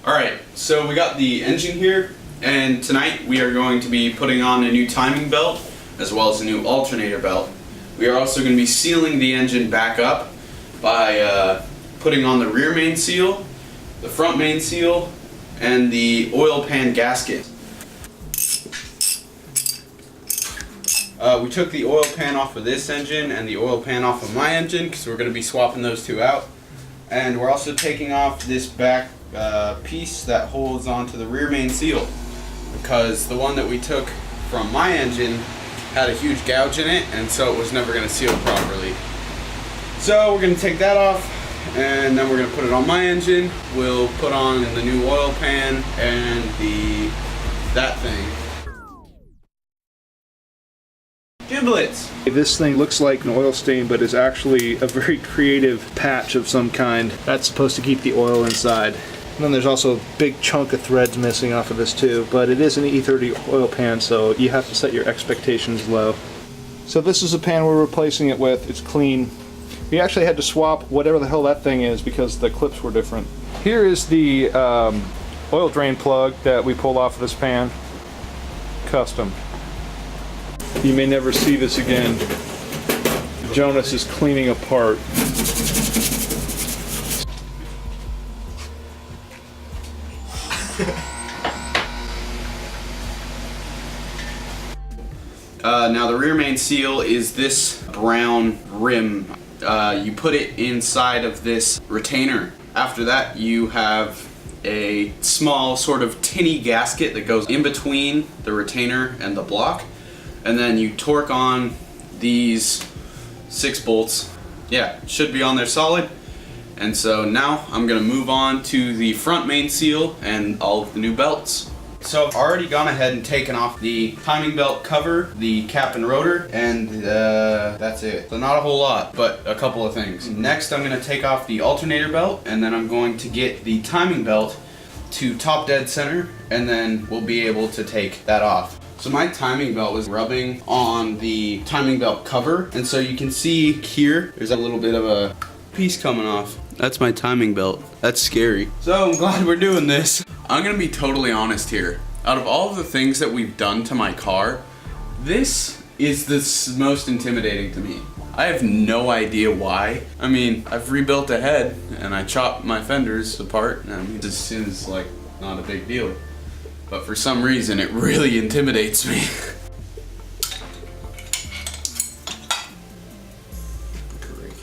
Alright, so we got the engine here, and tonight we are going to be putting on a new timing belt as well as a new alternator belt. We are also going to be sealing the engine back up by putting on the rear main seal, the front main seal, and the oil pan gasket. We took the oil pan off of this engine and the oil pan off of my engine because we're going to be swapping those two out. And we're also taking off this back piece that holds onto the rear main seal, because the one that we took from my engine had a huge gouge in it, and so it was never going to seal properly. So we're going to take that off, and then we're going to put it on my engine. We'll put on the new oil pan and that thing. Giblets! This thing looks like an oil stain, but is actually a very creative patch of some kind. That's supposed to keep the oil inside. And then there's also a big chunk of threads missing off of this too, but it is an E30 oil pan, so you have to set your expectations low. So this is the pan we're replacing it with. It's clean. We actually had to swap whatever the hell that thing is because the clips were different. Here is the oil drain plug that we pulled off of this pan. Custom. You may never see this again. Jonas is cleaning apart. Now the rear main seal is this brown rim. You put it inside of this retainer. After that you have a small sort of tinny gasket that goes in between the retainer and the block. And then you torque on these 6 bolts. Yeah, it should be on there solid. And so now I'm gonna move on to the front main seal and all of the new belts. So I've already gone ahead and taken off the timing belt cover, the cap and rotor, and that's it. So not a whole lot, but a couple of things. Next I'm gonna take off the alternator belt, and then I'm going to get the timing belt to top dead center, and then we'll be able to take that off. So my timing belt was rubbing on the timing belt cover, and so you can see here, there's a little bit of a piece coming off. That's my timing belt. That's scary. So I'm glad we're doing this. I'm gonna be totally honest here. Out of all of the things that we've done to my car, this is the most intimidating to me. I have no idea why. I mean, I've rebuilt a head and I chopped my fenders apart, and I mean, this seems like not a big deal. But for some reason, it really intimidates me. Great.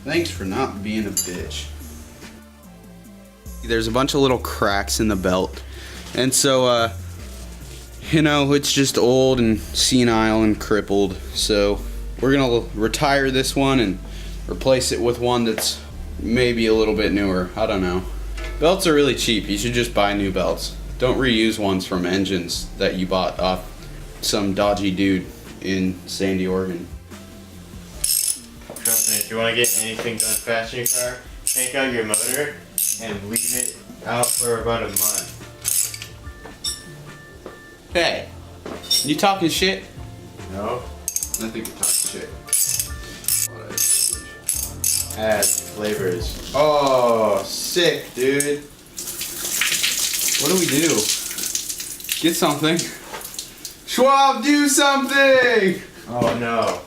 Thanks for not being a bitch. There's a bunch of little cracks in the belt. And so, you know, it's just old and senile and crippled. So we're gonna retire this one and replace it with one that's maybe a little bit newer. I don't know. Belts are really cheap. You should just buy new belts. Don't reuse ones from engines that you bought off some dodgy dude in Sandy, Oregon. Trust me, if you want to get anything done fast in your car, take out your motor and leave it out for about a month. Hey, you talking shit? No? I think you're talking shit. Add flavors. Oh, sick, dude. What do we do? Get something. Schwab, do something! Oh no.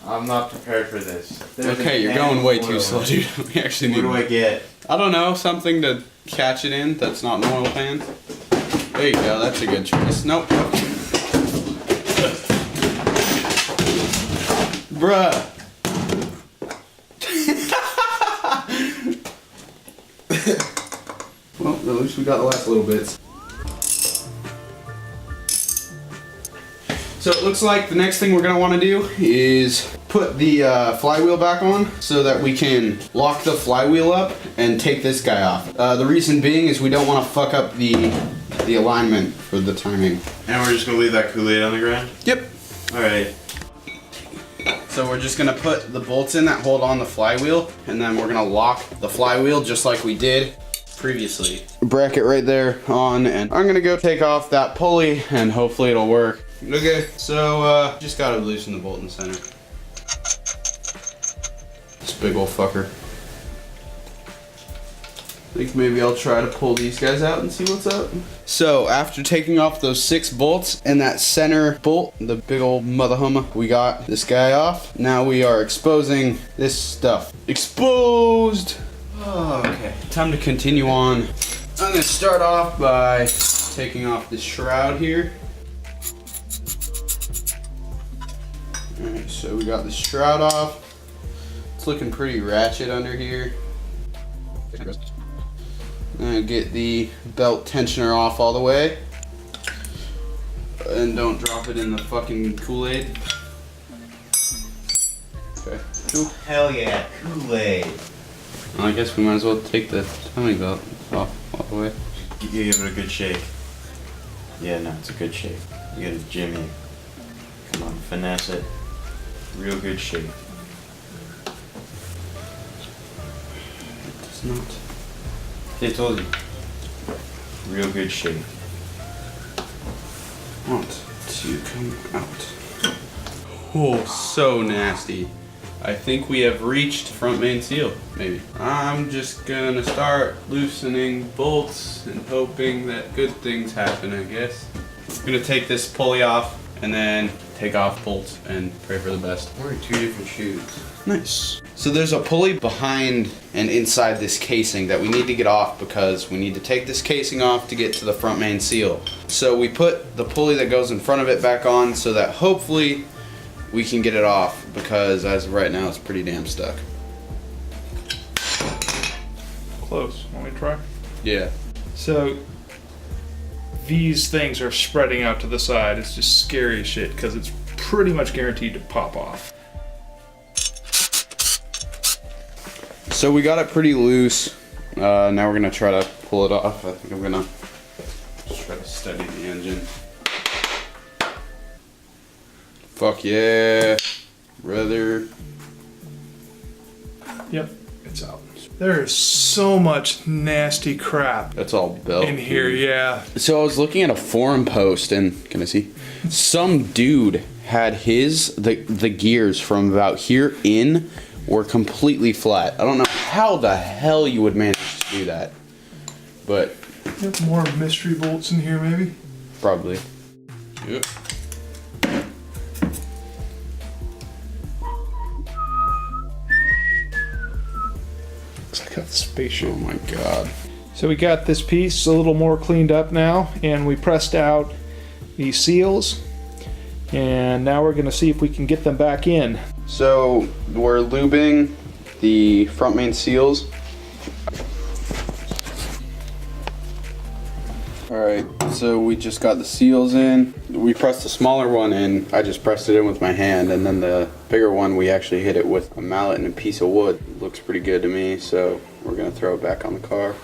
I'm not prepared for this. There's Okay, you're going way too slow, dude. We actually need. What do I get? I don't know, something to catch it in that's not an oil pan. There you go, that's a good choice. Nope. Bruh. Well, at least we got the last little bits. So it looks like the next thing we're going to want to do is put the flywheel back on so that we can lock the flywheel up and take this guy off. The reason being is we don't want to fuck up the alignment for the timing. And we're just gonna leave that Kool-Aid on the ground? Yep. Alright. So we're just going to put the bolts in that hold on the flywheel, and then we're going to lock the flywheel just like we did previously. Bracket right there on, and I'm going to go take off that pulley and hopefully it'll work. Okay, so just got to loosen the bolt in the center. This big old fucker. think maybe I'll try to pull these guys out and see what's up. So after taking off those 6 bolts and that center bolt, the big old mother hummer, we got this guy off. Now we are exposing this stuff. Exposed! Oh, okay, time to continue on. I'm gonna start off by taking off this shroud here. Alright, so we got the shroud off. It's looking pretty ratchet under here. Get the belt tensioner off all the way. And don't drop it in the fucking Kool-Aid. Okay, cool. Hell yeah, Kool-Aid. Well, I guess we might as well take the timing belt off all the way. You give it a good shake. Yeah, no, it's a good shake. You gotta jimmy it. Come on, finesse it. Real good shake. It does not. I told you. Real good shape. Want to come out. Oh, so nasty. I think we have reached front main seal, maybe. I'm just gonna start loosening bolts and hoping that good things happen, I guess. I'm gonna take this pulley off and then take off bolts and pray for the best. We're in 2 different shoes. Nice. So there's a pulley behind and inside this casing that we need to get off because we need to take this casing off to get to the front main seal. So we put the pulley that goes in front of it back on so that hopefully we can get it off because as of right now it's pretty damn stuck. Close. Want me to try? Yeah. So these things are spreading out to the side. It's just scary as shit because it's pretty much guaranteed to pop off. So we got it pretty loose. Now we're gonna try to pull it off. I think I'm gonna just try to steady the engine. Fuck yeah, brother. Yep, it's out. There is so much nasty crap That's all belt in here, yeah. So I was looking at a forum post and can I see? Some dude had the gears from about here in were completely flat. I don't know how the hell you would manage to do that, but Yep, more mystery bolts in here, maybe. probably. Yep. It's like a spaceship. Oh my god. So we got this piece a little more cleaned up now, and we pressed out the seals, and now we're gonna see if we can get them back in. So we're lubing the front main seals. Alright, so we just got the seals in. We pressed the smaller one in. I just pressed it in with my hand, and then the bigger one we actually hit it with a mallet and a piece of wood. It looks pretty good to me, so we're gonna throw it back on the car.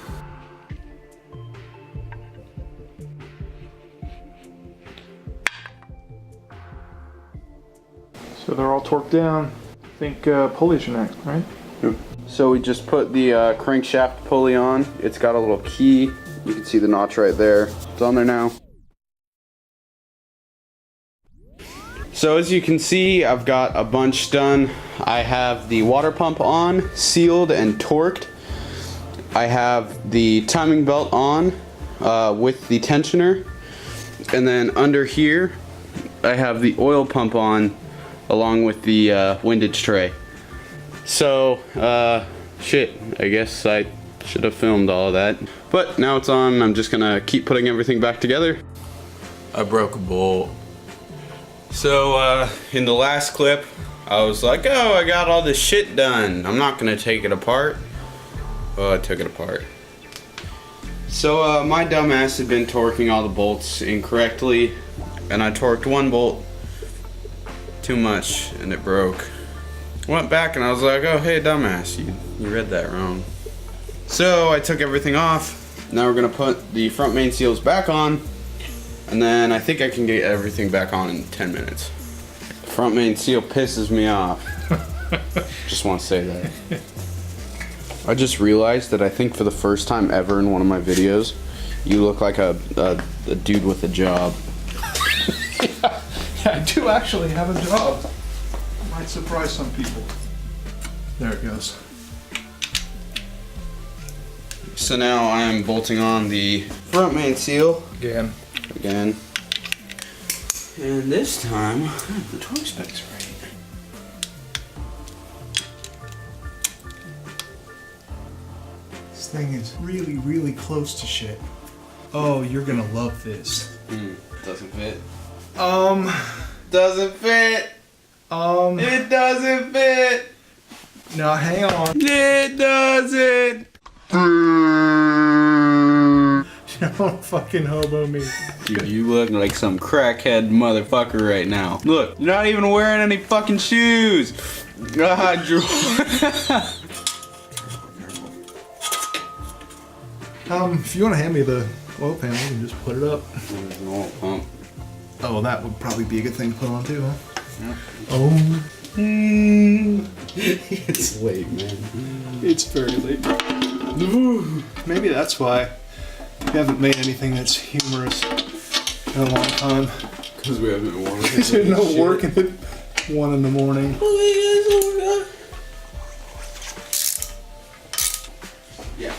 So they're all torqued down. I think pulleys are next, right? So we just put the crankshaft pulley on. It's got a little key. You can see the notch right there. It's on there now. So as you can see, I've got a bunch done. I have the water pump on, sealed and torqued. I have the timing belt on with the tensioner. And then under here, I have the oil pump on along with the windage tray. So, shit, I guess I should have filmed all of that. But now it's on, I'm just gonna keep putting everything back together. I broke a bolt. So, in the last clip, I was like, oh, I got all this shit done. I'm not gonna take it apart. Oh, I took it apart. So, my dumbass had been torquing all the bolts incorrectly, and I torqued one bolt too much, and it broke. Went back and I was like, oh, hey, dumbass, you read that wrong. So I took everything off. Now we're gonna put the front main seals back on, and then I think I can get everything back on in 10 minutes. The front main seal pisses me off. Just want to say that. I just realized that I think for the first time ever in one of my videos, you look like a dude with a job. I do actually have a job. Might surprise some people. There it goes. So now I am bolting on the front main seal Again. again. And this time, I have the torque specs right. This thing is really, really close to shit. Oh, you're gonna love this. Doesn't fit. Doesn't fit. It doesn't fit. No, hang on. It doesn't. Don't fucking hobo me. Dude, you look like some crackhead motherfucker right now. Look, you're not even wearing any fucking shoes. God, Drew. If you want to hand me the oil pan, we can just put it up. There's an oil pump. Oh, that would probably be a good thing to put on too, huh? Yep. Oh. It's late, man. It's very late. Maybe that's why we haven't made anything that's humorous in a long time. Because we haven't been working. Because there's no work at 1 in the morning. Yeah.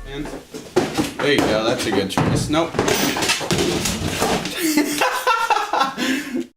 And there you go. That's a good choice. Nope.